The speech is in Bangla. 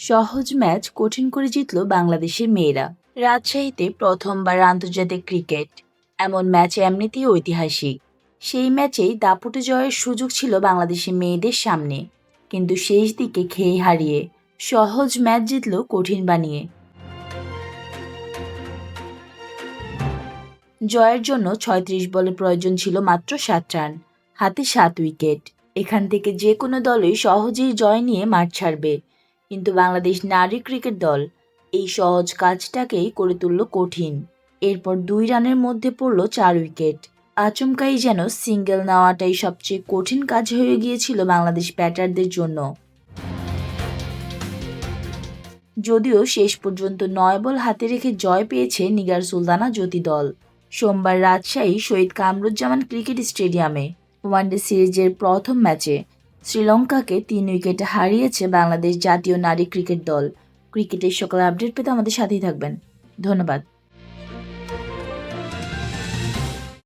সহজ ম্যাচ কঠিন করে জিতল বাংলাদেশের মেয়েরা। রাজশাহীতে প্রথমবার আন্তর্জাতিক ক্রিকেট, এমন ম্যাচ এমনিতেই ঐতিহাসিক। সেই ম্যাচেই দাপুটে জয়ের সুযোগ ছিল বাংলাদেশের মেয়েদের সামনে, কিন্তু শেষ দিকে খেই হারিয়ে সহজ ম্যাচ জিতল কঠিন বানিয়ে। জয়ের জন্য ৩৬ বলে প্রয়োজন ছিল মাত্র ৭ রান, হাতে ৭ উইকেট। এখান থেকে যে কোনো দলই সহজেই জয় নিয়ে মাঠ ছাড়বে, কিন্তু বাংলাদেশ নারী ক্রিকেট দল এই সহজ কাজটাকেই করে তুলল কঠিন। এরপর ২ রানের মধ্যে পড়ল ৪ উইকেট। আচমকাই যেন সিঙ্গেল নেওয়াটাই সবচেয়ে কঠিন কাজ হয়ে গিয়েছিল বাংলাদেশ ব্যাটারদের জন্য। যদিও শেষ পর্যন্ত ৯ বল হাতে রেখে জয় পেয়েছে নিগার সুলতানা জ্যোতি দল। সোমবার রাজশাহী শহীদ কামরুজ্জামান ক্রিকেট স্টেডিয়ামে ওয়ানডে সিরিজের প্রথম ম্যাচে শ্রীলঙ্কাকে ৩ উইকেটে হারিয়েছে বাংলাদেশ জাতীয় নারী ক্রিকেট দল। ক্রিকেটের সকল আপডেট পেতে আমাদের সাথেই থাকবেন। ধন্যবাদ।